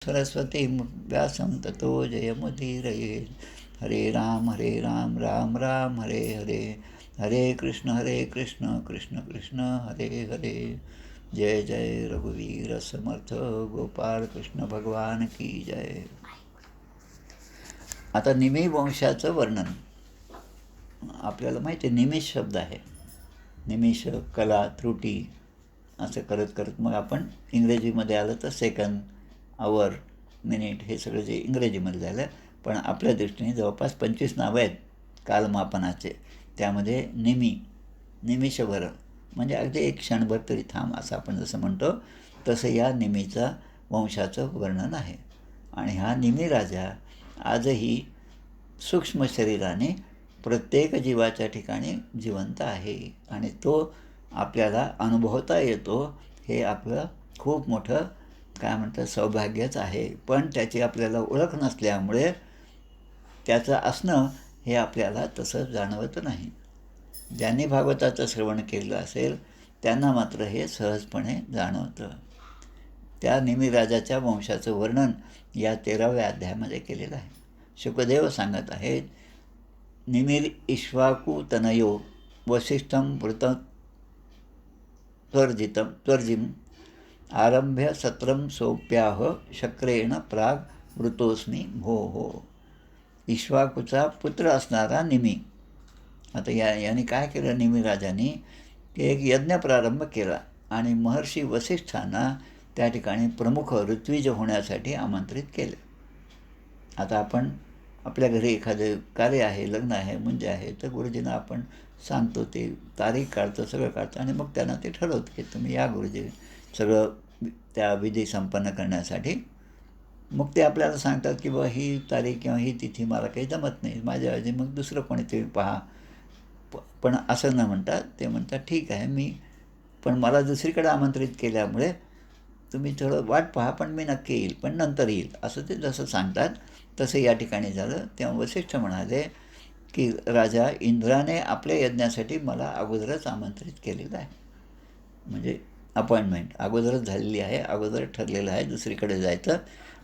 सरस्वती व्यासं ततो जयमुदीरयेत्. हरे राम राम राम हरे हरे, हरे कृष्ण कृष्ण कृष्ण हरे हरे. जय जय रघुवीर समर्थ गोपाळ कृष्ण भगवान की जय. आता निमी वंशाचं वर्णन. आपल्याला माहिती आहे निमिष शब्द आहे. निमिष, कला, त्रुटी असं करत करत मग आपण इंग्रजीमध्ये आलं तर सेकंद, आवर, मिनिट हे सगळं जे इंग्रजीमध्ये झालं. पण आपल्या दृष्टीने जवळपास 25 नावं आहेत कालमापनाचे. त्यामध्ये निमिषभर म्हणजे अगदी एक क्षणभर तरी थांब असं आपण जसं म्हणतो तसं या निमीचा वंशाचं वर्णन आहे. आणि हा निमी राजा आजही सूक्ष्म शरीराने प्रत्येक जीवाच्या ठिकाणी जिवंत आहे आणि तो आपल्याला अनुभवता येतो. हे आपलं खूप मोठं काय म्हणतात सौभाग्यच आहे. पण त्याची आपल्याला ओळख नसल्यामुळे त्याचं असणं हे आपल्याला तसं जाणवत नाही. ज्यांनी भागवताचं श्रवण केलं असेल त्यांना मात्र हे सहजपणे जाणवतं. त्या निमिराजाच्या वंशाचं वर्णन या 13व्या अध्यायामध्ये केलेलं आहे. शुकदेव सांगत आहेत, निमिर इक्ष्वाकु तनयो वसिष्ठं वृत त्वर्जिम आरंभ्य सत्रम सोप्याह शक्रेण प्राग वृतोस्मी भो हो. इक्ष्वाकूचा पुत्र असणारा निमी. आता याने काय केलं निमिराजाने की एक यज्ञ प्रारंभ केला आणि महर्षी वसिष्ठांना त्या ठिकाणी प्रमुख ऋत्विज होण्यासाठी आमंत्रित केले. आता आपण आपल्या घरी एखादं कार्य आहे, लग्न आहे, मुंज आहे, तर गुरुजींना आपण सांगतो, ते तारीख काढतो, सगळं काढतो आणि मग त्यांना ते ठरवतं की तुम्ही या गुरुजी सगळं त्या विधी संपन्न करण्यासाठी. मग ते आपल्याला सांगतात की बा ही तारीख किंवा ही तिथी मला काही जमत नाही, माझ्याऐवजी मग दुसरं कोणी तुम्ही पहा. पण असं न म्हणतात ते म्हणतात ठीक आहे मी, पण मला दुसरीकडे आमंत्रित केल्यामुळे तुम्ही थोडं वाट पहा, पण मी नक्की येईल, पण नंतर येईल असं ते जसं सांगतात तसं या ठिकाणी झालं. तेव्हा वसिष्ठ म्हणाले की राजा, इंद्राने आपल्या यज्ञासाठी मला अगोदरच आमंत्रित केलेलं आहे. म्हणजे अपॉइंटमेंट अगोदरच झालेली आहे, अगोदर ठरलेलं आहे दुसरीकडे जायचं.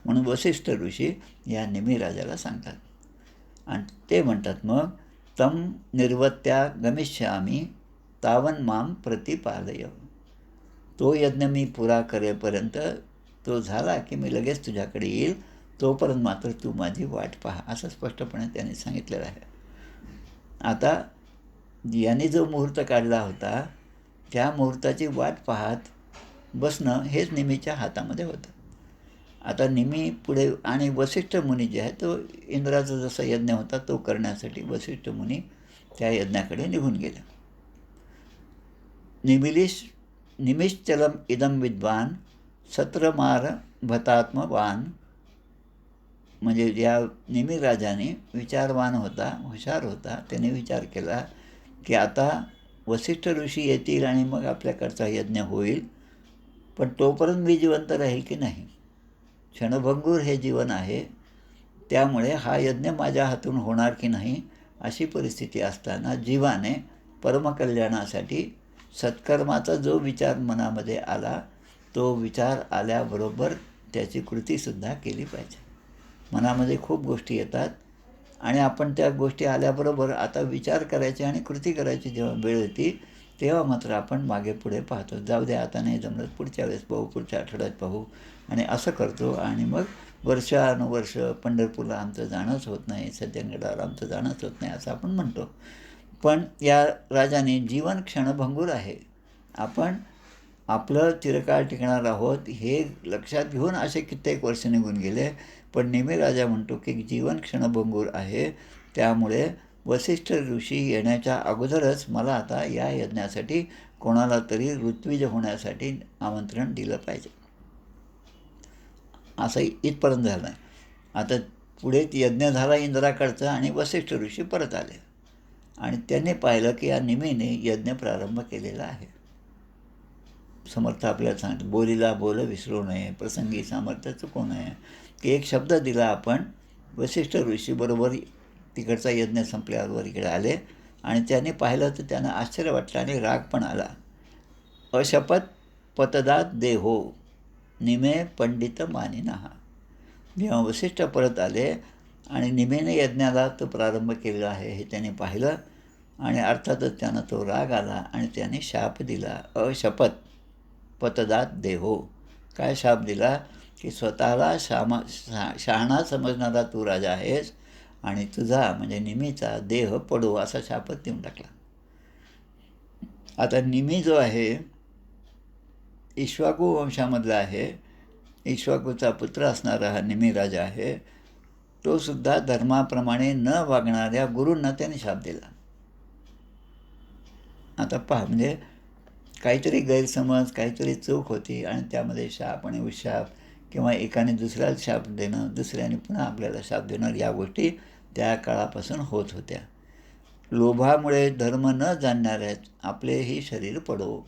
म्हणून वसिष्ठ ऋषी या निमी राजाला सांगतात आणि ते म्हणतात मग तम निर्वत्या गमिष्यामी तावन माम प्रतिपालय. तो यज्ञ मी पुरा करेपर्यंत, तो झाला की मी लगेच तुझ्याकडे येईल, तोपर्यंत मात्र तू माझी वाट पहा, असं स्पष्टपणे त्यांनी सांगितलेलं आहे. आता याने जो मुहूर्त काढला होता त्या मुहूर्ताची वाट पाहत बसणं हेच निमीच्या हातामध्ये होतं. आता निमी पुढे आणि वसिष्ठ मुनी जे आहे तो इंद्राचा जसा यज्ञ होता तो करण्यासाठी वसिष्ठ मुनी त्या यज्ञाकडे निघून गेले. निमिश्चलम इदम विद्वान सत्रमार भतात्मवान. म्हणजे या निमी राजाने विचारवान होता, हुशार होता. त्याने विचार केला की आता वसिष्ठ ऋषी येतील आणि मग आपल्याकडचा यज्ञ होईल, पण तोपर्यंत मी जिवंत राहील की नाही. क्षणभंगूर हे जीवन आहे, त्यामुळे हा यज्ञ माझ्या हातून होणार की नाही अशी परिस्थिती असताना जीवाने परमकल्याणासाठी सत्कर्माचा जो विचार मनामध्ये आला तो विचार आल्याबरोबर त्याची कृतीसुद्धा केली पाहिजे. मनामध्ये खूप गोष्टी येतात आणि आपण त्या गोष्टी आल्याबरोबर आता विचार करायचे आणि कृती करायची जेव्हा वेळ येते तेव्हा मात्र आपण मागे पुढे पाहतो, जाऊ द्या आता नाही जमलं, पुढच्या वेळेस पाहू, पुढच्या आठवड्यात पाहू, आणि असं करतो. आणि मग वर्षानुवर्ष पंढरपूरला आमचं जाणंच होत नाही, सज्जनगडावर आमचं जाणंच होत नाही असं आपण म्हणतो. पण या राजाने जीवन क्षणभंगूर आहे, आपण आपलं चिरकाळ टिकणार आहोत हे लक्षात घेऊन असे कित्येक वर्ष निघून गेले. पण निमी राजा म्हणतो की जीवन क्षणभंगूर आहे, त्यामुळे वसिष्ठ ऋषी येण्याच्या अगोदरच मला आता या यज्ञासाठी कोणाला तरी ऋत्विज होण्यासाठी आमंत्रण दिलं पाहिजे. असं इथपर्यंत झालं. आता पुढे यज्ञ झाला इंद्राकडचा आणि वसिष्ठ ऋषी परत आले आणि त्यांनी पाहिलं की या निमीने यज्ञ प्रारंभ केलेला आहे. समर्थ आपल्याला सांगतो, बोलीला बोल विसरू नये, प्रसंगी सामर्थ्य चुकू नये. की एक शब्द दिला आपण. वसिष्ठ ऋषी बरोबर तिकडचा यज्ञ संपल्यावर इकडे आले आणि त्याने पाहिलं तर त्यांना आश्चर्य वाटलं आणि राग पण आला. अशपथ पतदात देहो निमे पंडित मानिनहा. जेव्हा वसिष्ठ परत आले आणि निमीने यज्ञाला तो प्रारंभ केलेला आहे हे त्याने पाहिलं आणि अर्थातच त्यांना तो राग आला आणि त्याने शाप दिला. अशपथ पतदात देहो. काय शाप दिला की स्वतःला शहाणा समजणारा तू राजा आहेस आणि तुझा म्हणजे निमीचा देह पडो असा शापच देऊन टाकला. आता निमी जो आहे इक्ष्वाकू वंशामधला आहे, इक्ष्वाकूचा पुत्र असणारा हा निमी राजा आहे, तो सुद्धा धर्माप्रमाणे न वागणाऱ्या गुरूंना त्याने शाप दिला. आता पहा, म्हणजे काहीतरी गैरसमज, काहीतरी चूक होती आणि त्यामध्ये शाप आणि उशाप किंवा एकाने दुसऱ्याला शाप देणं, दुसऱ्याने पुन्हा आपल्याला शाप देणं, या गोष्टी त्या काळापासून होत होत्या. लोभामुळे धर्म न जाणणाऱ्याच आपलेही शरीर पडो.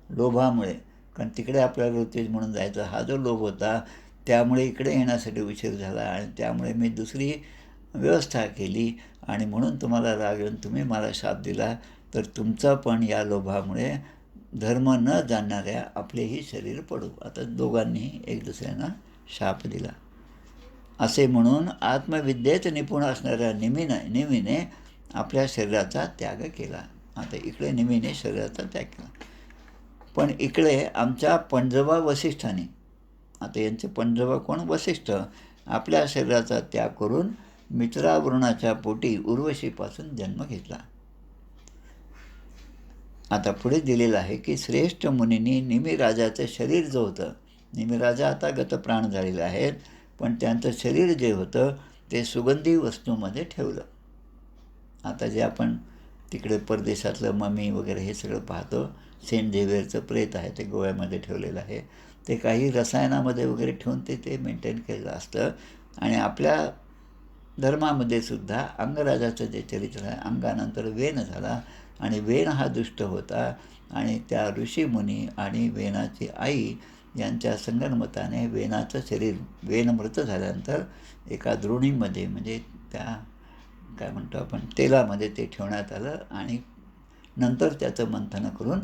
लोभामुळे, कारण तिकडे आपल्याला ऋत्विज म्हणून जायचं हा जो लोभ होता त्यामुळे इकडे येण्यासाठी उशीर झाला आणि त्यामुळे मी दुसरी व्यवस्था केली आणि म्हणून तुम्हाला राग येऊन तुम्ही मला शाप दिला. तर तुमचा पण या लोभामुळे धर्म न जाणणाऱ्या आपलेही शरीर पडो. आता दोघांनीही एक दुसऱ्यांना शाप दिला. असे म्हणून आत्मविद्येत निपुण असणाऱ्या निमीने आपल्या शरीराचा त्याग केला. आता इकडे निमीने शरीराचा त्याग केला, पण इकडे आमच्या पणजोबा वसिष्ठाने, आता यांचे पणजोबा कोण? वसिष्ठ, आपल्या शरीराचा त्याग करून मित्रावरुणाच्या पोटी उर्वशीपासून जन्म घेतला. आता पुढे दिलेलं आहे की श्रेष्ठ मुनींनी निमिराजाचं शरीर जो होतं, निमिराजा आता गतप्राण झालेले आहेत, पण त्यांचं शरीर जे होतं ते सुगंधी वस्तूमध्ये ठेवलं. आता जे आपण तिकडे परदेशातलं ममी वगैरे हे सगळं पाहतो, सेंट झेवियरचं प्रेत आहे ते गोव्यामध्ये ठेवलेलं आहे, ते काही रसायनामध्ये वगैरे ठेवून ते मेंटेन केलेलं असतं. आणि आपल्या धर्मामध्ये सुद्धा अंगराजाचं जे चरित्र आहे, अंगानंतर वेन झाला आणि वेन हा दुष्ट होता आणि त्या ऋषीमुनी आणि वेनाची आई यांच्या संगनमताने वेनाचं शरीर, वेन मृत झाल्यानंतर एका द्रोणीमध्ये म्हणजे त्या काय म्हणतो आपण तेलामध्ये ते ठेवण्यात आलं आणि नंतर त्याचं मंथन करून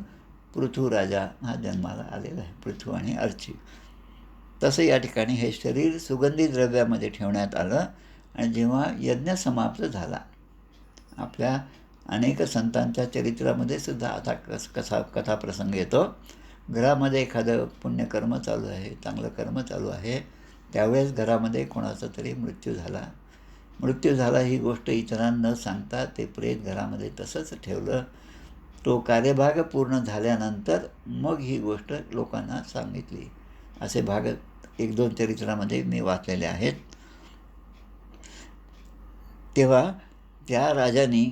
पृथ्वीराजा हा जन्माला आलेला आहे, पृथ्वी आणि अर्ची. तसं या ठिकाणी हे शरीर सुगंधी द्रव्यामध्ये ठेवण्यात आलं आणि जेव्हा यज्ञ समाप्त झाला, आपल्या अनेक संतांच्या चरित्रामध्ये सुद्धा आता कथाप्रसंग येतो. घरामध्ये एखादं पुण्यकर्म चालू आहे, चांगलं कर्म चालू आहे, त्यावेळेस घरामध्ये कोणाचा तरी मृत्यू झाला ही गोष्ट इतरांना न सांगता ते प्रेत घरामध्ये तसंच ठेवलं. तो कार्यभाग पूर्ण झाल्यानंतर मग ही गोष्ट लोकांना सांगितली. असे भाग 1-2 चरित्रामध्ये मी वाचलेले आहेत. तेव्हा त्या राजाने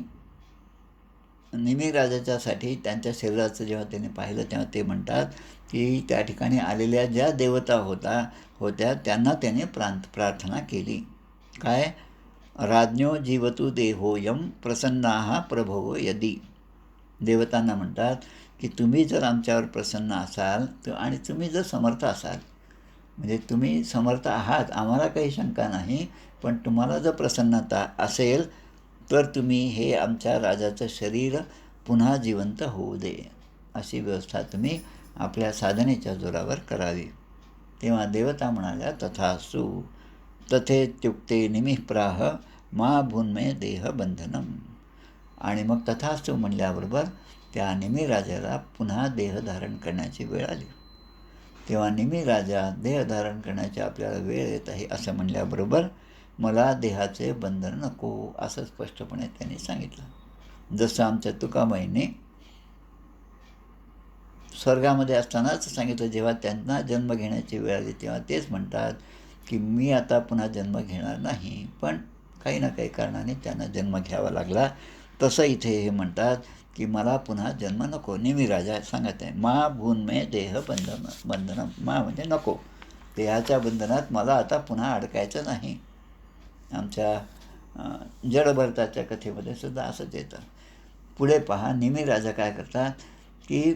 निमी राजाच्यासाठी त्यांच्या शरीराचं जेव्हा त्याने पाहिलं तेव्हा ते म्हणतात की त्या ठिकाणी आलेल्या ज्या देवता होत्या त्यांना त्याने प्रार्थना केली. काय? राज्ञो जीवतु देहोयम प्रसन्नाः प्रभो यदी. देवतांना म्हणतात की तुम्ही जर आमच्यावर प्रसन्न असाल तर आणि तुम्ही जर समर्थ असाल, म्हणजे तुम्ही समर्थ आहात, आम्हाला काही शंका नाही, पण तुम्हाला जर प्रसन्नता असेल तर तुम्ही हे आमच्या राजाचं शरीर पुन्हा जिवंत होऊ दे, अशी व्यवस्था तुम्ही आपल्या साधनेच्या जोरावर करावी. तेव्हा देवता म्हणाल्या तथास्तु तथेत्युक्ते निमिप्राह मा भून्मे देह बंधनम. आणि मग तथास्तु म्हणल्याबरोबर त्या निमी राजाला पुन्हा देह धारण करण्याची वेळ आली. तेव्हा निमी राजा देह धारण करण्याची आपल्याला वेळ येत आहे असं म्हणल्याबरोबर मला देहाचे बंधन नको असं स्पष्टपणे त्यांनी सांगितलं. जसं आमच्या तुकाबाईंनी स्वर्गामध्ये असतानाच सांगितलं, जेव्हा त्यांना जन्म घेण्याची वेळ आली तेव्हा तेच म्हणतात की मी आता पुन्हा जन्म घेणार नाही, पण काही ना काही कारणाने त्यांना जन्म घ्यावा लागला. तसं इथे हे म्हणतात की मला पुन्हा जन्म नको. निमी राजा सांगत आहे मा भून्मे देह बंधनम. मा म्हणजे नको, देहाच्या बंधनात मला आता पुन्हा अडकायचं नाही. आमच्या जडभरताच्या कथेमध्ये सुद्धा असंच येतं. पुढे पहा, निमी राजा काय करतात की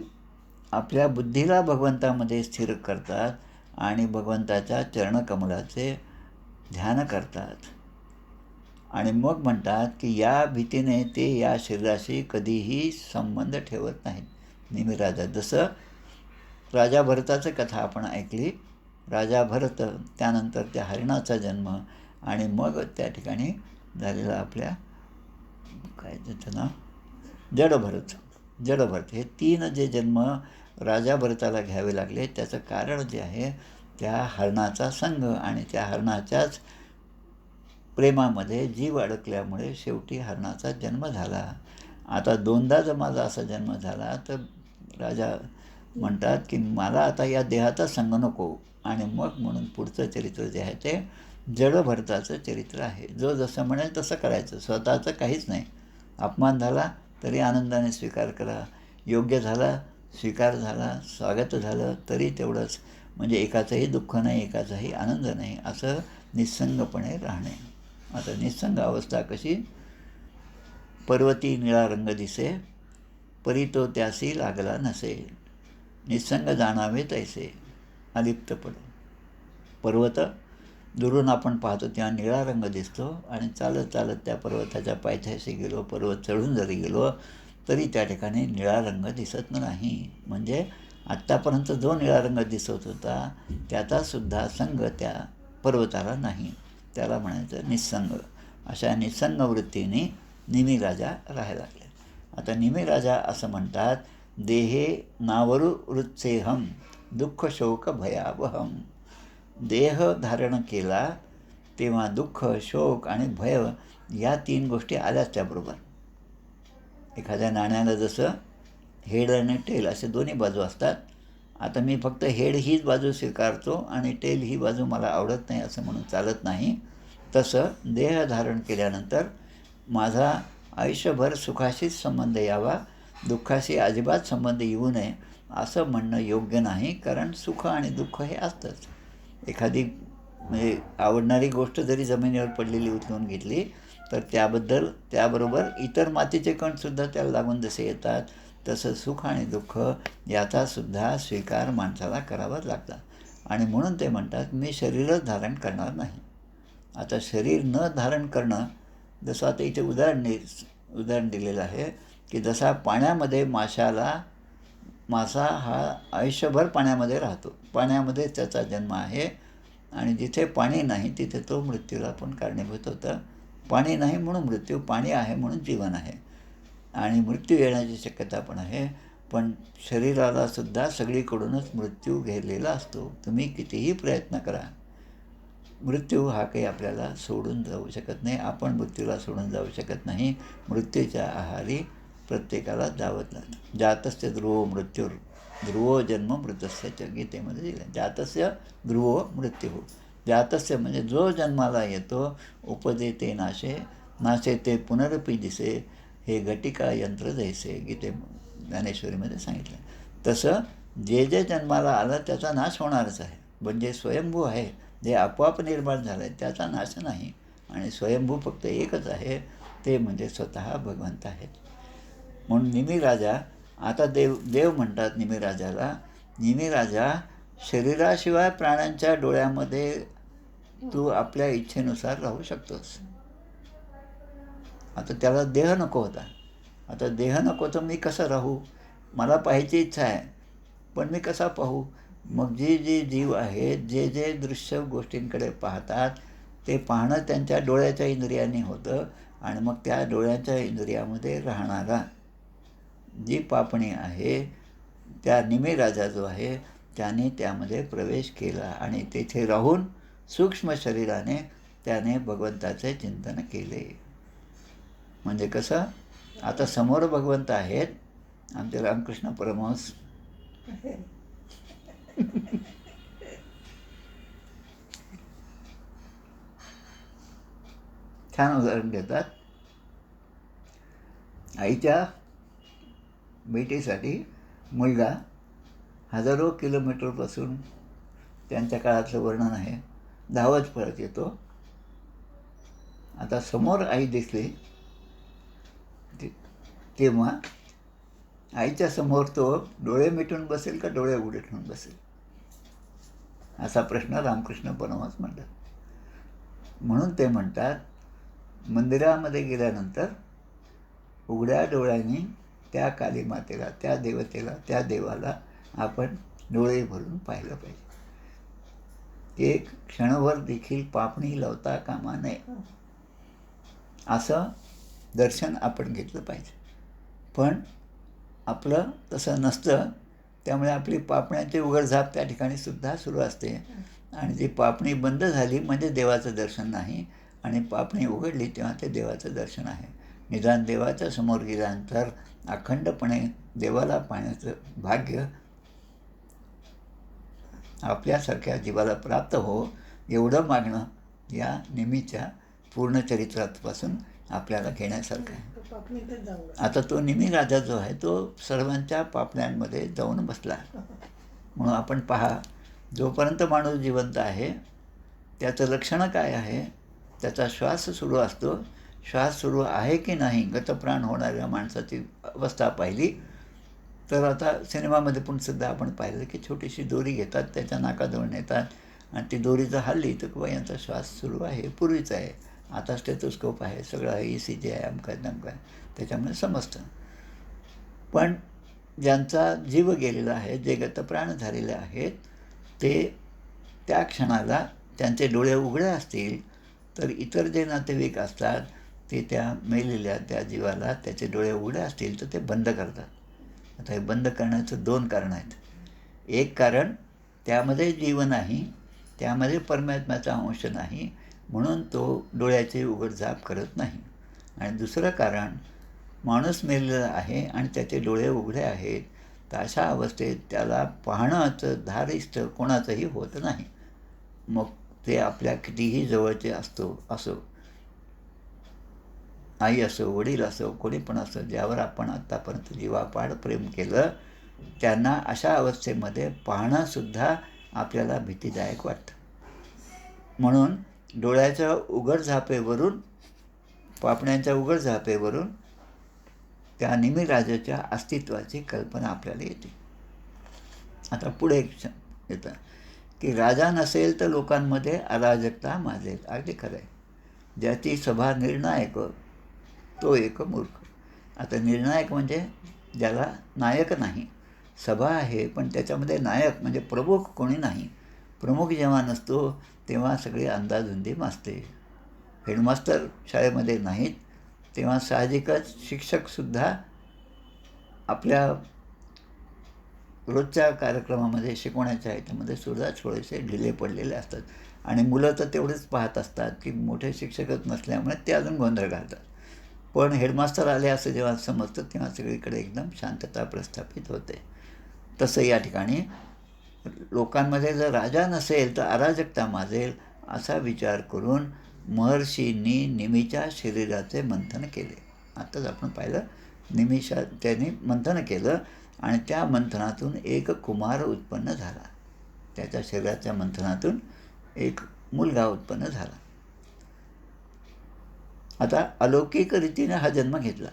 आपल्या बुद्धीला भगवंतामध्ये स्थिर करतात आणि भगवंताच्या चरणकमलाचे ध्यान करतात आणि मग म्हणतात की या भीतीने ते या शरीराशी कधीही संबंध ठेवत नाहीत. निमी राजा, जसं राजा भरताचं कथा आपण ऐकली राजा भरत, त्यानंतर त्या हरिणाचा जन्म, आणि मग त्या ठिकाणी झालेला आपल्या काय त्याचं नाव जडभरत. हे 3 जे जन्म राजा भरताला घ्यावे लागले, त्याचं कारण जे आहे त्या हरणाचा संघ आणि त्या हरणाच्याच प्रेमामध्ये जीव अडकल्यामुळे शेवटी हरणाचा जन्म झाला. आता 2दा जर माझा असा जन्म झाला तर राजा म्हणतात की मला आता या देहाचा संग नको, आणि मग म्हणून पुढचं चरित्र जे आहे ते जडभरताचं चरित्र आहे. जो जसं म्हणेल तसं करायचं, स्वतःचं काहीच नाही. अपमान झाला तरी आनंदाने स्वीकार करा, योग्य झाला स्वीकार झाला, स्वागत झालं तरी तेवढंच. म्हणजे एकाचंही दुःख नाही, एकाचाही आनंद नाही, असं निस्संगपणे राहणे. आता निस्संग अवस्था कशी? पर्वती निळा रंग दिसे, परी तो त्यासी लागला नसे. निस्संग जाणावे तैसे, अलिप्त पडो. पर्वत दुरून आपण पाहतो तेव्हा निळा रंग दिसतो, आणि चालत चालत त्या पर्वताच्या पायथ्याशी गेलो, पर्वत चढून जरी गेलो तरी त्या ठिकाणी निळा रंग दिसत नाही. म्हणजे आत्तापर्यंत जो निळा रंग दिसत होता त्याचासुद्धा संग त्या पर्वताला नाही. त्याला म्हणायचं निस्संग. अशा निस्संग वृत्तीने निमी राजा राहायला लागले. आता निमी राजा असं म्हणतात, देहे नावरू वृत्सेहम दुःख शोक भयावहम. देह धारण केला तेव्हा दुःख, शोक आणि भय या 3 गोष्टी आल्याच त्याबरोबर. एखाद्या नाण्याला जसं हेड आणि टेल असे दोन्ही बाजू असतात. आता मी फक्त हेड हीच बाजू स्वीकारतो आणि टेल ही बाजू मला आवडत नाही असं म्हणून चालत नाही. तसं देह धारण केल्यानंतर माझा आयुष्यभर सुखाशीच संबंध यावा, दुःखाशी अजिबात संबंध येऊ नये असं म्हणणं योग्य नाही. कारण सुख आणि दुःख हे असतंच. एखादी म्हणजे आवडणारी गोष्ट जरी जमिनीवर पडलेली उचलून घेतली तर त्याबरोबर इतर मातीचे कणसुद्धा त्याला लागून जसे येतात, तसं सुख आणि दुःख याचासुद्धा स्वीकार माणसाला करावाच लागतात. आणि म्हणून ते म्हणतात मी शरीरच धारण करणार नाही. आता शरीर न धारण करणं, जसं आता इथे उदाहरण दिलेलं आहे की जसा पाण्यामध्ये मासा हा आयुष्यभर पाण्यामध्ये राहतो, पाण्यामध्ये त्याचा जन्म आहे, आणि जिथे पाणी नाही तिथे तो मृत्यूला पण कारणीभूत होतं. पाणी नाही म्हणून मृत्यू, पाणी आहे म्हणून जीवन आहे, आणि मृत्यू येण्याची शक्यता पण आहे. पण शरीरालासुद्धा सगळीकडूनच मृत्यू घेरलेला असतो. तुम्ही कितीही प्रयत्न करा, मृत्यू हा काही आपल्याला सोडून जाऊ शकत नाही. आपण मृत्यूला सोडून जाऊ शकत नाही. मृत्यूच्या आहारी प्रत्येकाला जावंच लागतं. जातस्य ध्रुवो मृत्यूर ध्रुवो जन्म मृतस्य च, गीतेमध्ये दिलं. जातस्य ध्रुवो मृत्यू. जातस्य म्हणजे जो जन्माला येतो, उपदेते नाशे नाशे ते पुनरपी दिसे, हे घटिका यंत्र जैसे, ज्ञानेश्वरीमध्ये सांगितलं. तसं जे जन्माला आलं त्याचा नाश होणारच आहे. म्हणजे स्वयंभू आहे, जे आपोआप निर्माण झालं आहे त्याचा नाश नाही. आणि स्वयंभू फक्त एकच आहे, ते म्हणजे स्वतः भगवंत आहेत. म्हणून निमी राजा, आता देव म्हणतात निमी राजाला, निमी राजा शरीराशिवाय प्राण्यांच्या डोळ्यामध्ये तू आपल्या इच्छेनुसार राहू शकतोस. आता त्याला देह नको होता. आता देह नको तर मी कसं राहू? मला पाहायची इच्छा आहे, पण मी कसा पाहू? मग जे जीव आहेत, जे दृश्य गोष्टींकडे पाहतात, ते पाहणं त्यांच्या डोळ्याच्या इंद्रियाने होतं. आणि मग त्या डोळ्याच्या इंद्रियामध्ये राहणारा जी पापणी आहे, त्या निमी राजा जो आहे त्याने त्यामध्ये प्रवेश केला, आणि तेथे राहून सूक्ष्म शरीराने त्याने भगवंताचे चिंतन केले. म्हणजे कसं? आता समोर भगवंत आहेत, आमचे रामकृष्ण परमहंस छान उदाहरण देतात. आईच्या भेटीसाठी मुलगा हजारो किलोमीटरपासून, त्यांच्या काळातलं वर्णन आहे, धावत परत येतो. आता समोर आई दिसली तेव्हा आईच्या समोर तो डोळे मिटून बसेल का डोळे उघडे ठेवून बसेल, असा प्रश्न रामकृष्ण परमहंस म्हणतात. म्हणून ते म्हणतात मंदिरामध्ये गेल्यानंतर उघड्या डोळ्यांनी त्या कालीमातेला, त्या देवतेला, त्या देवाला आपण डोळे भरून पाहिलं पाहिजे. की एक क्षणभर देखील पापणी लावता कामा नये, असं दर्शन आपण घेतलं पाहिजे. पण आपलं तसं नसतं, त्यामुळे आपली पापण्याची उघडझाप त्या ठिकाणी सुद्धा सुरू असते. आणि ती पापणी बंद झाली म्हणजे देवाचं दर्शन नाही, आणि पापणी उघडली तेव्हा ते देवाचं दर्शन आहे. निदान देवाच्या समोर गेल्यानंतर अखंडपणे देवाला पाहण्याचं भाग्य आपल्यासारख्या जीवाला प्राप्त हो, एवढं मागणं या निमीच्या पूर्ण चरित्रापासून आपल्याला घेण्यासारखं आहे. आता तो निमी राजा जो आहे तो सर्वांच्या पापण्यांमध्ये जाऊन बसला. म्हणून आपण पहा, जोपर्यंत माणूस जिवंत आहे त्याचं लक्षणं काय आहे? त्याचा श्वास सुरू असतो. श्वास सुरू आहे की नाही, गतप्राण होणाऱ्या माणसाची अवस्था पाहिली तर आता सिनेमामध्ये पण सुद्धा आपण पाहिलं की छोटीशी दोरी घेतात, त्याच्या नाकाजवळ नेतात आणि ती दोरी जर हल्ली तर किंवा यांचा श्वास सुरू आहे, पूर्वीचा आहे. आता स्टेथोस्कोप आहे, सगळं आहे, ECG आहे, अमकं आहे, त्याच्यामुळे समजतं. पण ज्यांचा जीव गेलेला आहे, जे गतप्राण झालेले आहेत, ते त्या क्षणाला त्यांचे डोळे उघडे असतील तर इतर जे नातेवाईक असतात ते त्या मेलेल्या त्या जीवाला त्याचे डोळे उघडे असतील तर ते बंद करतात. आता हे बंद करण्याचं 2 कारणं आहेत. एक कारण, त्यामध्ये जीव नाही, त्यामध्ये परमात्म्याचा अंश नाही, म्हणून तो डोळ्याची उघडझाप करत नाही. आणि दुसरं कारण, माणूस मेलेला आहे आणि त्याचे डोळे उघडे आहेत, तर अशा अवस्थेत त्याला पाहण्याचं धारिष्ट कोणाचंही होत नाही. मग ते आपल्या कितीही जवळचे असो, आई असो, वडील असो, कोणी पण असो, ज्यावर आपण आत्तापर्यंत जीवापाड प्रेम केलं, त्यांना अशा अवस्थेमध्ये पाहणंसुद्धा आपल्याला भीतीदायक वाटतं. म्हणून डोळ्याच्या उघडझापेवरून, पापण्यांच्या उघडझापेवरून त्या निमिराजाच्या अस्तित्वाची कल्पना आपल्याला येते. आता पुढे येतं की राजा नसेल तर लोकांमध्ये अराजकता माजेल. अगदी खरं आहे. ज्याची सभा निर्णायक तो एक मूर्ख. आता निर्णायक म्हणजे ज्याला नायक नाही. सभा आहे पण त्याच्यामध्ये नायक म्हणजे प्रमुख कोणी नाही. प्रमुख जेव्हा नसतो तेव्हा सगळी अंदाधुंदी माजते. हेडमास्टर शाळेमध्ये नाहीत तेव्हा साहजिकच शिक्षकसुद्धा आपल्या रोजच्या कार्यक्रमामध्ये, शिकवण्याच्या ह्याच्यामध्ये सुद्धा थोडेसे ढिले पडलेले असतात. आणि मुलं तर तेवढेच पाहत असतात की मोठे शिक्षकच नसल्यामुळे ते अजून गोंधळ घालतात. पण हेडमास्टर आले असं जेव्हा समजतं तेव्हा सगळीकडे एकदम शांतता प्रस्थापित होते. तसं या ठिकाणी लोकांमध्ये जर राजा नसेल तर अराजकता माजेल, असा विचार करून महर्षींनी निमीच्या शरीराचे मंथन केले. आत्ताच आपण पाहिलं, त्यांनी मंथन केलं आणि त्या मंथनातून एक कुमार उत्पन्न झाला. त्याच्या शरीराच्या मंथनातून एक मुलगा उत्पन्न झाला. आता अलौकिक रीतीने हा जन्म घेतला.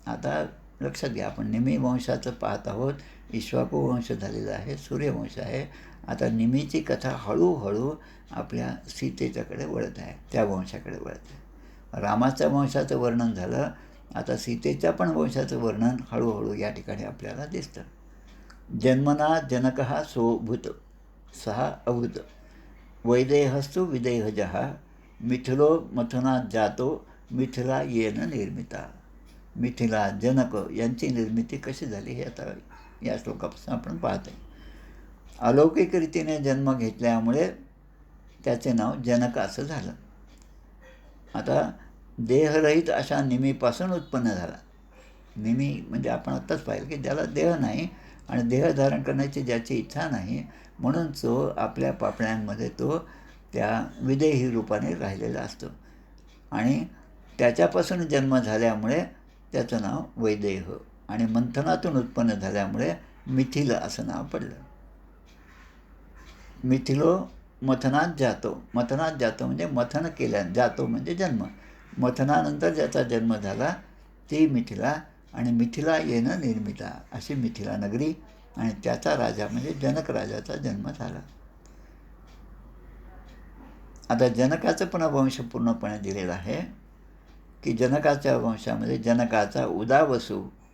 आता लक्षात घ्या, आपण निमी वंशाचं पाहत आहोत. इक्ष्वाकू वंश झालेला आहे, सूर्यवंश आहे. आता निमीची कथा हळूहळू आपल्या सीतेच्याकडे वळत आहे, त्या वंशाकडे वळत आहे. रामाच्या वंशाचं वर्णन झालं, आता सीतेच्या पण वंशाचं वर्णन हळूहळू या ठिकाणी आपल्याला दिसतं. जन्मना जनकः सोऽभूत सः अभूत वैदेहस्तु विदेहजः मिथिलो मथुनात जातो मिथिला येन निर्मिता. मिथिला, जनक यांची निर्मिती कशी झाली हे आता या श्लोकापासून आपण पाहत आहे. अलौकिक रीतीने जन्म घेतल्यामुळे त्याचे नाव जनक असं झालं. आता देहरहित अशा निमीपासून उत्पन्न झाला. निमी म्हणजे आपण आत्ताच पाहिलं की ज्याला देह नाही आणि देह धारण करण्याची ज्याची इच्छा नाही, म्हणून तो आपल्या पापण्यांमध्ये तो त्या विदेही रूपाने राहिलेला असतो. आणि त्याच्यापासून जन्म झाल्यामुळे त्याचं नाव वैदेह, आणि मंथनातून उत्पन्न झाल्यामुळे मिथिल असं नाव पडलं. मिथिलो मथनात जातो. मथनात जातो म्हणजे मथन जातो म्हणजे जन्म. मथनानंतर ज्याचा जन्म झाला ती मिथिला, आणि मिथिला येणं निर्मिता अशी मिथिला नगरी, आणि त्याचा राजा म्हणजे जनक राजाचा जन्म झाला. आता जनकाचं पण वंश पूर्णपणे दिलेला आहे की जनकाच्या वंशामध्ये जनकाचा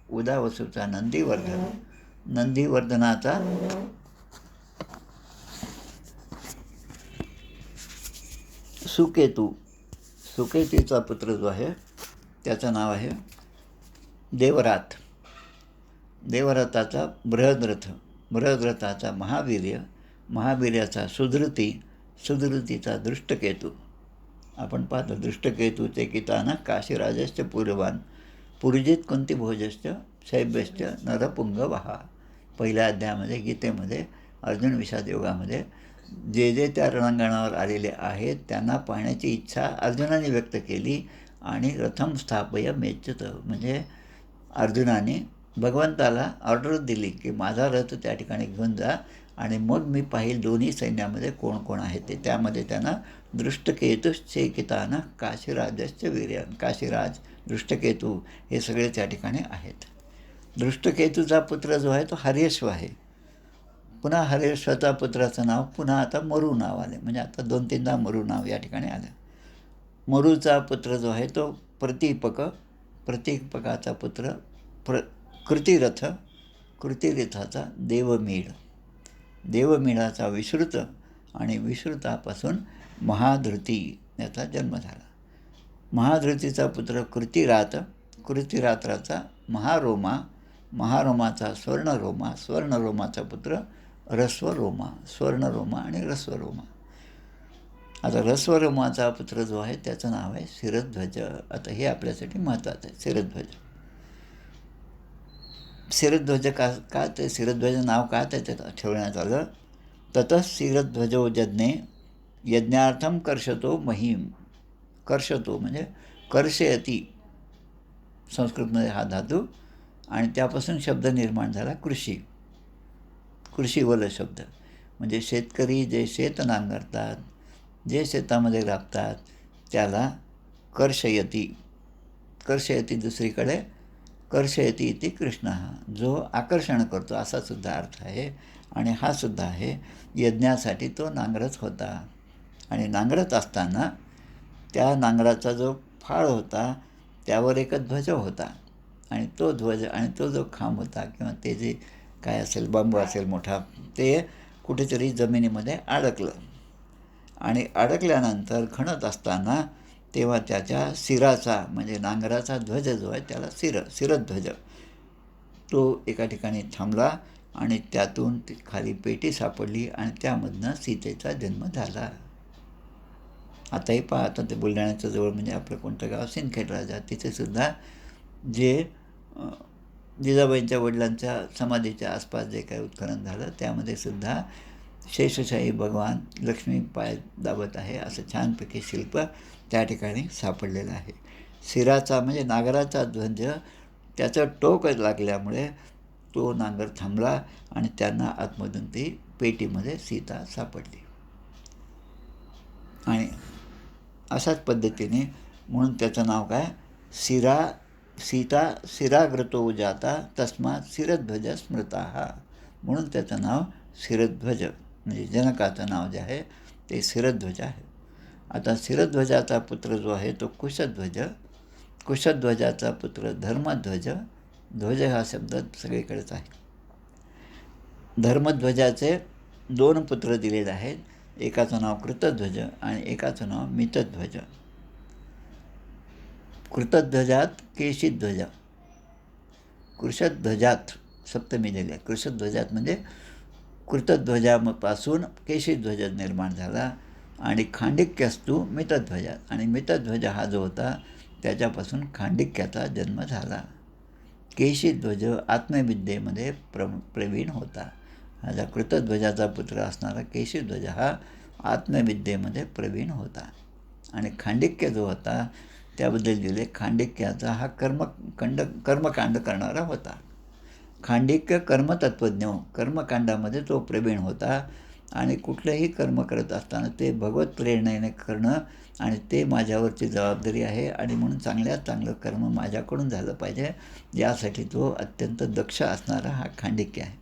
उदावसूचा नंदीवर्धन, नंदीवर्धनाचा सुकेतू. सुकेतूचा पुत्र जो आहे त्याचं नाव आहे देवरात. देवराताचा बृहद्रथ, बृहद्रथाचा महावीर्य, महावीर्याचा सुधृती, सुधृतीचा दृष्टकेतू. आपण पाहतो दृष्टकेतूचे किताना काशीराजश्च पूर्वान पुरुजित कुंतीभोजश्च शैब्यश्च नरपुंग वहा. पहिल्या अध्यायामध्ये गीतेमध्ये अर्जुन विषाद योगामध्ये जे जे त्या रणांगणावर आलेले आहेत त्यांना पाहण्याची इच्छा अर्जुनाने व्यक्त केली आणि रथम स्थापय मेच्युत, म्हणजे अर्जुनाने भगवंताला ऑर्डर दिली की माझा रथ त्या ठिकाणी घेऊन जा आणि मग मी पाहिल दोन्ही सैन्यामध्ये कोण कोण आहे ते. त्यामध्ये त्यांना दृष्टकेतुश्चैकिताना काशीराजश्च वीर्यान, काशीराज, दृष्टकेतू हे सगळे त्या ठिकाणी आहेत. दृष्टकेतूचा पुत्र जो आहे तो हर्यश्व आहे. पुन्हा हर्यश्वाचा पुत्राचं नाव पुन्हा आता मरू नाव आले, म्हणजे आता 2-3दा मरू नाव या ठिकाणी आलं. मरूचा पुत्र जो आहे तो प्रतीपक, प्रतीपकाचा पुत्र कृतिरथ, कृतिरथाचा देवमीळ, देवमीळाचा विश्रुत आणि विश्रुतापासून महाधृती याचा जन्म झाला. महाधृतीचा पुत्र कृतिरात, कृतिरात्राचा महारोमा, महारोमाचा स्वर्णरोमा, स्वर्णरोमाचा पुत्र रस्वरोमा, स्वर्णरोमा आणि रस्वरोमा. आता रस्वरोमाचा पुत्र जो आहे त्याचं नाव आहे शिरध्वज. आता हे आपल्यासाठी महत्त्वाचं आहे. शिरध्वज, शिरध्वज का ते शिरध्वज नाव का त्याच्यात ठेवण्यात आलं? ततः शिरध्वजो यज्ञे यज्ञार्थम कर्षतो महिम. कर्षतो म्हणजे कर्षयती संस्कृतमध्ये हा धातू आणि त्यापासून शब्द निर्माण झाला कृषी, कृषीवल शब्द. म्हणजे शेतकरी जे शेत नांगरतात, जे शेतामध्ये राबतात त्याला कर्षयती, कर्षयती. दुसरीकडे कर्षयती इति कृष्ण, जो आकर्षण करतो असा सुद्धा अर्थ आहे. आणि हा सुद्धा आहे यज्ञासाठी तो नांगरत होता. आणि नांगरत असताना त्या नांगराचा जो फाळ होता त्यावर एक ध्वज होता आणि तो ध्वज आणि तो जो खांब होता किंवा ते जे काय असेल बांबू असेल मोठा, ते कुठेतरी जमिनीमध्ये अडकलं आणि अडकल्यानंतर खणत असताना तेव्हा त्याच्या शिराचा म्हणजे नांगराचा ध्वज जो आहे त्याला शिरध्वज तो एका ठिकाणी थांबला आणि त्यातून ती खाली पेटी सापडली आणि त्यामधनं सीतेचा जन्म झाला. आताही पाहता ते बुलढाण्याच्या जवळ म्हणजे आपलं कोणतं गाव सिंदखेड राजा, तिथेसुद्धा जे जिजाबाईंच्या वडिलांच्या समाधीच्या आसपास जे काही उत्खनन झालं त्यामध्ये सुद्धा शेषशाही भगवान लक्ष्मी पाय दाबत आहे असं छानपैकी शिल्प त्या ठिकाणी सापडलेलं आहे. शिराचा म्हणजे नांगराचा ध्वज त्याचं टोक लागल्यामुळे तो नांगर थांबला आणि त्यांना आतमधून ती पेटीमध्ये सीता सापडली. आणि अशाच पद्धतीने म्हणून त्याचं नाव काय, सीता शिराग्रतो जाता तस्मात शिरध्वज स्मृता, म्हणून त्याचं नाव शिरध्वज म्हणजे जनकाचं नाव जे आहे ते शिरध्वज आहे. आता शिरध्वजाचा पुत्र जो आहे तो कुशध्वज, कुशध्वजाचा पुत्र धर्मध्वज. ध्वज हा शब्द सगळीकडेच आहे. धर्मध्वजाचे 2 पुत्र दिलेले आहेत, एकाचं नाव कृतध्वज आणि एकाचं नाव मितध्वज. कृतध्वजात केशीध्वज, कृशध्वजात सप्तमी दिली आहे. कृशध्वजात म्हणजे कृतध्वजापासून केशीध्वज निर्माण झाला आणि खांडिक्यस्तू मितध्वजात, आणि मितध्वज हा जो होता त्याच्यापासून खांडिक्याचा जन्म झाला. केशीध्वज आत्मविद्येमध्ये प्रवीण होता. हा कृतध्वजाचा पुत्र असणारा केशीध्वज हा आत्मविद्येमध्ये प्रवीण होता. आणि खांडिक्य जो होता त्याबद्दल दिले, खांडिक्याचा हा कर्मकांड करणारा होता. खांडिक्य कर्मतत्त्वज्ञ, कर्मकांडामध्ये तो प्रवीण होता आणि कुठलंही कर्म करत असताना ते भगवत प्रेरणेने करणं आणि ते माझ्यावरची जबाबदारी आहे आणि म्हणून चांगल्यात चांगलं कर्म माझ्याकडून झालं पाहिजे यासाठी तो अत्यंत दक्ष असणारा हा खांडिक्य आहे.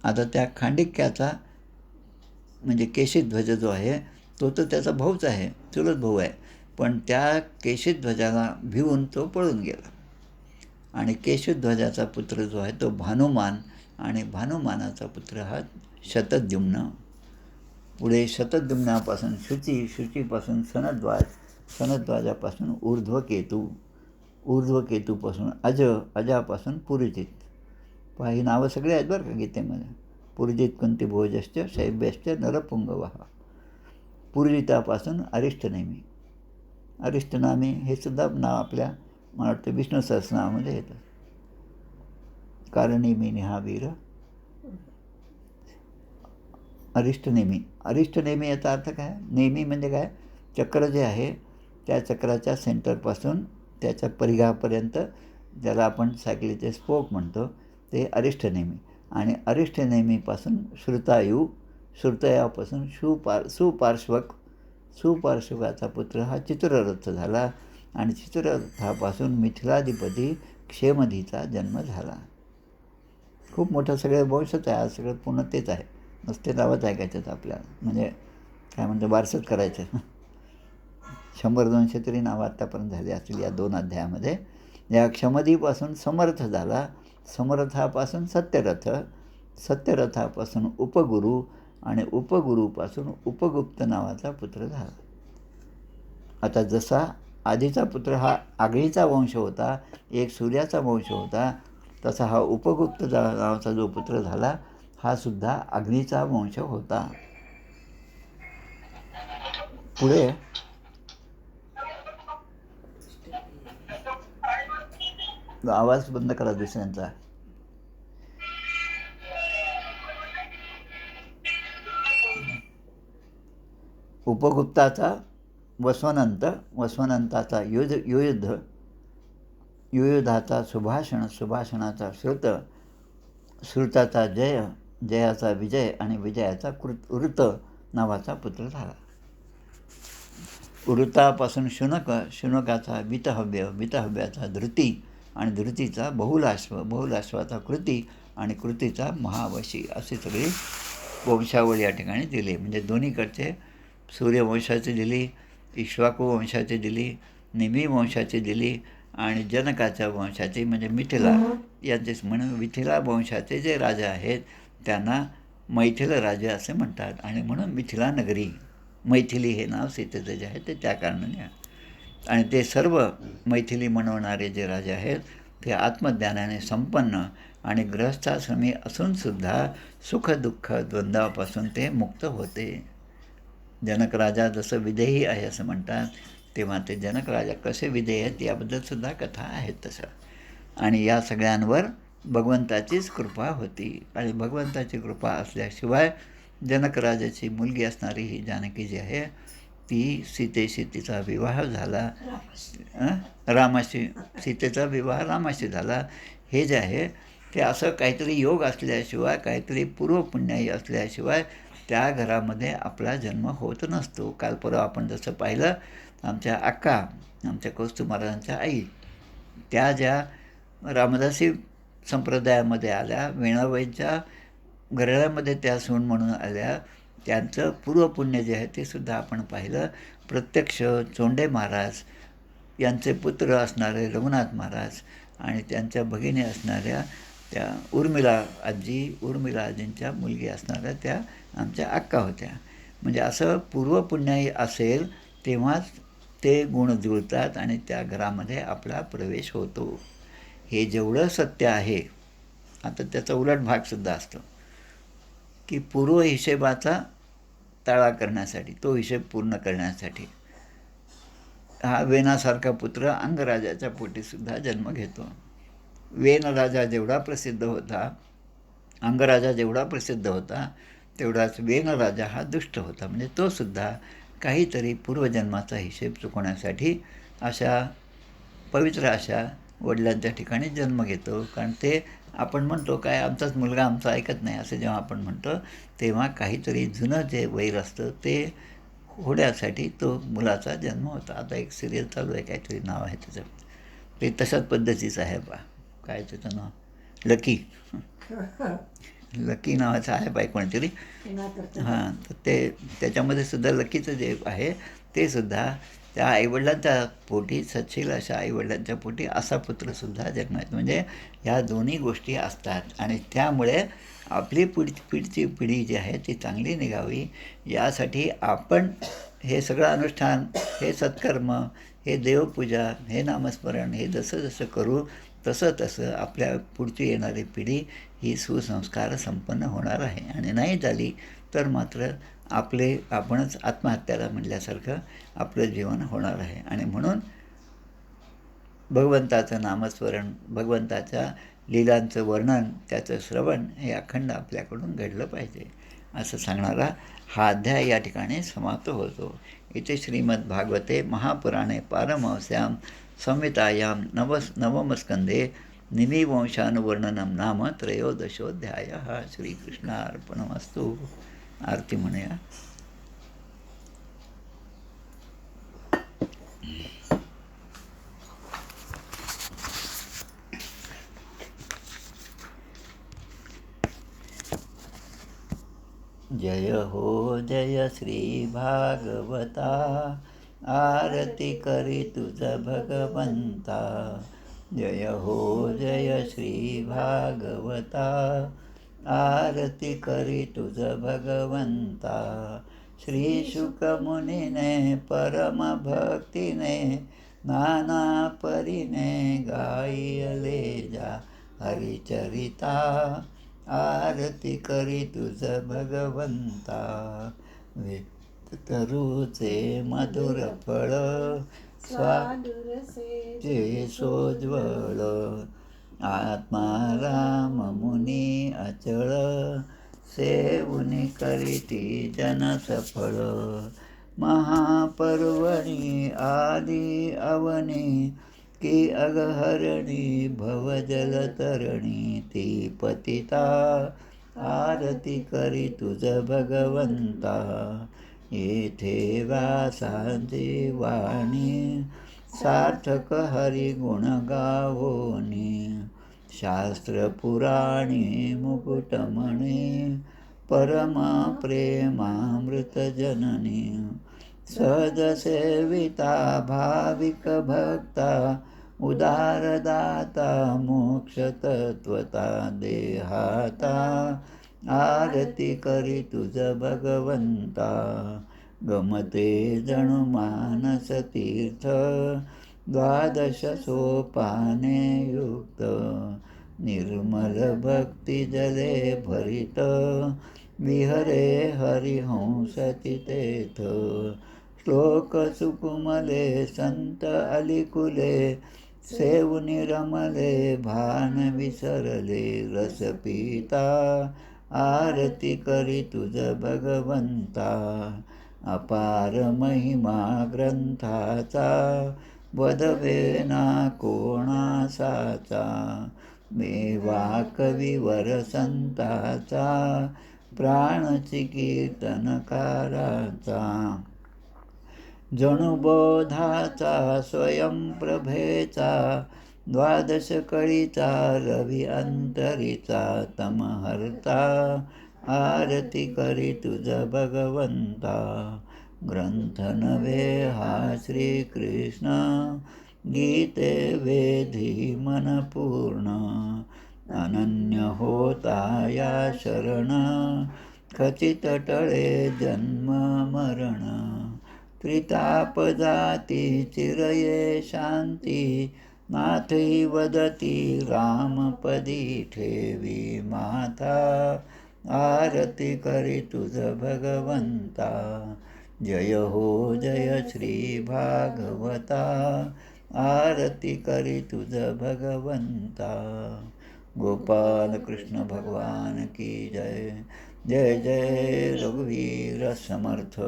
आता त्या खांडिक्याचा म्हणजे केशीध्वज जो आहे तो तर त्याचा भाऊच आहे, चुलत भाऊ आहे, पण त्या केशीध्वजाला भिवून तो पळून गेला. आणि केशध्वजाचा पुत्र जो आहे तो भानुमान आणि भानुमानाचा पुत्र हा शतद्युम्न. पुढे शतद्युम्नापासून शुची, शुचीपासून सनद्वाज, सनद्वाजापासून ऊर्ध्वकेतूपासून अज, अजापासून पुरुजित. पहा ही नावं सगळे आहेत बरं का गीतेमध्ये. पुरुजित कुंती भोजश्च शैब्यश्च नरपुंगवः. पुरुजितापासून अरिष्टनेमी. अरिष्टनामी हे सुद्धा नाव आपल्या मला वाटतं विष्णू सहस्रनामामध्ये येतं. कारणेमी निहावीर अरिष्टनेमी. अरिष्टनेमी याचा अर्थ काय? नेमी म्हणजे काय? चक्र जे आहे त्या चक्राच्या सेंटरपासून त्याच्या परिघापर्यंत, ज्याला आपण सायकलीचे स्पोक म्हणतो, ते अरिष्टनेमी. आणि अरिष्टनेमीपासून श्रुतायू, श्रुतयापासून सुपार्श्वकाचा पुत्र हा चित्ररथ झाला. आणि चित्ररथापासून मिथिलाधिपती क्षेमधीचा जन्म झाला. खूप मोठं सगळं वंशच आहे. आज सगळं पूर्ण तेच आहे. नुसते नावच ऐकायचं आपल्याला, म्हणजे काय म्हणतं वारसच करायचं. 100-200 तरी नावं आत्तापर्यंत झाली असतील या 2 अध्यायामध्ये. या क्षमधीपासून समर्थ झाला, समर्थापासून सत्यरथ, सत्यरथापासून उपगुरू आणि उपगुरूपासून उपगुप्त नावाचा पुत्र झाला. आता जसा आधीचा पुत्र हा अग्नीचा वंश होता, एक सूर्याचा वंश होता, तसा हा उपगुप्त नावाचा जो पुत्र झाला हा सुद्धा अग्नीचा वंश होता. पुढे आवाज बंद करा दुसऱ्यांचा. उपगुप्ताचा वस्वनंत, वस्वनंताचा युयुधाचा सुभाषण, सुभाषणाचा श्रुत, श्रुताचा जय, जयाचा विजय आणि विजयाचा ऋत नावाचा पुत्र झाला. ऋतापासून शुनक, शुनकाचा वितहव्य, वितहव्याचा धृती आणि धृतीचा बहुलाश्व, बहुलाश्वाचा कृती आणि कृतीचा महावशी. अशी सगळी वंशावळी या ठिकाणी दिली. म्हणजे दोन्हीकडचे सूर्यवंशाची दिली, इक्ष्वाकू वंशाची दिली, निमी वंशाची दिली आणि जनकाच्या वंशाची म्हणजे मिथिला यांचेच. म्हणून मिथिला वंशाचे जे राजा आहेत त्यांना मैथिल राजे असे म्हणतात. आणि म्हणून मिथिला नगरी, मैथिली हे नाव सीतेचं जे आहे ते त्या कारणाने आहे. आणि ते सर्व मैथिली म्हणवणारे जे राजे आहेत ते आत्मज्ञानाने संपन्न आणि गृहस्थाश्रमी असूनसुद्धा सुखदुःख द्वंद्वापासून ते मुक्त होते. जनक राजा जसं विदेही आहे असं म्हणतात, तेव्हा ते जनक राजा कसे विधेय आहेत याबद्दलसुद्धा कथा आहेत तसं. आणि या सगळ्यांवर भगवंताचीच कृपा होती. आणि भगवंताची कृपा असल्याशिवाय जनक राजाची मुलगी असणारी ही जानकी जी आहे ती सीतेशी तिचा विवाह झाला, रामाशी, सीतेचा विवाह रामाशी झाला. हे जे आहे ते असं काहीतरी योग असल्याशिवाय, काहीतरी पूर्वपुण्याई असल्याशिवाय त्या घरामध्ये आपला जन्म होत नसतो. काल परवा आपण जसं पाहिलं, आमच्या अक्का, आमच्या कौस्तुभ महाराजांच्या आई, त्या ज्या रामदासी संप्रदायामध्ये आल्या, वेणाबाईंच्या घराण्यामध्ये त्या सून म्हणून आल्या, त्यांचं पूर्वपुण्य जे आहे ते सुद्धा आपण पाहिलं. प्रत्यक्ष चोंडे महाराज यांचे पुत्र असणारे रघुनाथ महाराज आणि त्यांच्या भगिनी असणाऱ्या त्या उर्मिला आजींच्या मुलगी असणाऱ्या त्या आमच्या अक्का होत्या. म्हणजे असं पूर्वपुण्याई असेल तेव्हाच ते गुण जुळतात आणि त्या घरामध्ये आपला प्रवेश होतो. हे जेवढं सत्य आहे, आता त्याचा उलट भागसुद्धा असतो की पूर्व हिशेबाचा ताळा करण्यासाठी, तो हिशेब पूर्ण करण्यासाठी हा वेनासारखा पुत्र अंगराजाच्या पोटीसुद्धा जन्म घेतो. वेनराजा जेवढा प्रसिद्ध होता, अंगराजा जेवढा प्रसिद्ध होता, तेवढाच वेनराजा हा दुष्ट होता. म्हणजे तो सुद्धा काहीतरी पूर्वजन्माचा हिशेब चुकवण्यासाठी अशा पवित्र अशा वडिलांच्या ठिकाणी जन्म घेतो. कारण ते आपण म्हणतो काय आमचाच मुलगा आमचा ऐकत नाही असं जेव्हा आपण म्हणतो, तेव्हा काहीतरी जुनं जे वैर असतं ते होण्यासाठी तो मुलाचा जन्म होता. आता एक सिरियल चालू आहे, काहीतरी नाव आहे त्याचं, ते तशाच पद्धतीचं आहे. बा काय त्याचं नाव, लकी, लकी नावाचं आहे बाई कोणतरी. हां, तर ते त्याच्यामध्ये सुद्धा लकीचं जे आहे ते सुद्धा त्या आईवडिलांच्या पोटी, सच्छील अशा आईवडिलांच्या पोटी असा पुत्रसुद्धा जन्मायचा. म्हणजे ह्या दोन्ही गोष्टी असतात आणि त्यामुळे आपली पुढची पिढी जी आहे ती चांगली निघावी यासाठी आपण हे सगळं अनुष्ठान, हे सत्कर्म, हे देवपूजा, हे नामस्मरण हे जसं जसं करू तसं तसं आपल्या पुढची येणारी पिढी ही सुसंस्कार संपन्न होणार आहे. आणि नाही झाली तर मात्र आपणच आत्महत्याला म्हणल्यासारखं आपलं जीवन होणार आहे. आणि म्हणून भगवंताचं नामस्मरण, भगवंताच्या लीलांचं वर्णन, त्याचं श्रवण हे अखंड आपल्याकडून घडलं पाहिजे असं सांगणारा हा अध्याय या ठिकाणी समाप्त होतो. इथे श्रीमद्भागवते महापुराणे पारमहंस्यां संहितायां नवमस्कंधे निमिवंशानुवर्णनं नाम त्रयोदशोऽध्यायः. श्रीकृष्णार्पणमस्तु. आरती म्हणूया. जय हो जय श्री भागवता, आरती करी तुझ भगवंता. जय हो जय श्री भागवता, आरती करी तुझ भगवंता. श्री शुकमुनीने परमभक्तीने नाना परीने गायले जा हरिचरिता. आरती करी तुझ भगवंता. तरुचे मधुर फळ स्वादुरसे सोज्वळ. आत्मा राम मुनी अचळ, सेवुनी करीती जन सफळ. महापर्वणी आदी अवनी, की अगहरणी भवजलतरणी. ती पतिता आरती करी तुझ भगवंता. येथे व्यासांची वाणी, सार्थक हरिगुण गावोनी. शास्त्र पुराणी मुकुटमणी, परम प्रेमामृत जननी. सहज सेविता भाविक भक्ता, उदारदाता मोक्ष तत्वता देहाता. आरती करी तुझ भगवंता. गमते जणू मानस तीर्थ, द्वादश सोपाने युक्त. निर्मल भक्ती जले भरित, विहरे हरिहंस तिथेथ. श्लोक सुकुमले संत अलिकुले, सेवुनी रमले भान विसरले. रस पिता आरती करी तुझ भगवंता. अपार महिमा ग्रंथाचा, वदवेना कोणासाचा. मेवा कविवर संताचा, प्राणची कीर्तनकाराचा. जणू बोधाचा स्वयंप्रभेचा, द्वादश कळीचा रवी अंतरीचा. तमहर्ता आरती करी तुझ भगवंता. ग्रंथ नव्हे हा श्रीकृष्ण, गीते वेधी मन पूर्ण. अनन्य होता या शरण, खचित टळे जन्म मरण. त्रिताप जाती चिरये शांती, नाथी वदती रामपदी ठेवी माता. आरती करी तुझ भगवंता. जय हो जय श्री भागवता, आरती करी तुझ भगवंता. गोपाल कृष्ण भगवान की जय. जय जय रघुवीर समर्थ.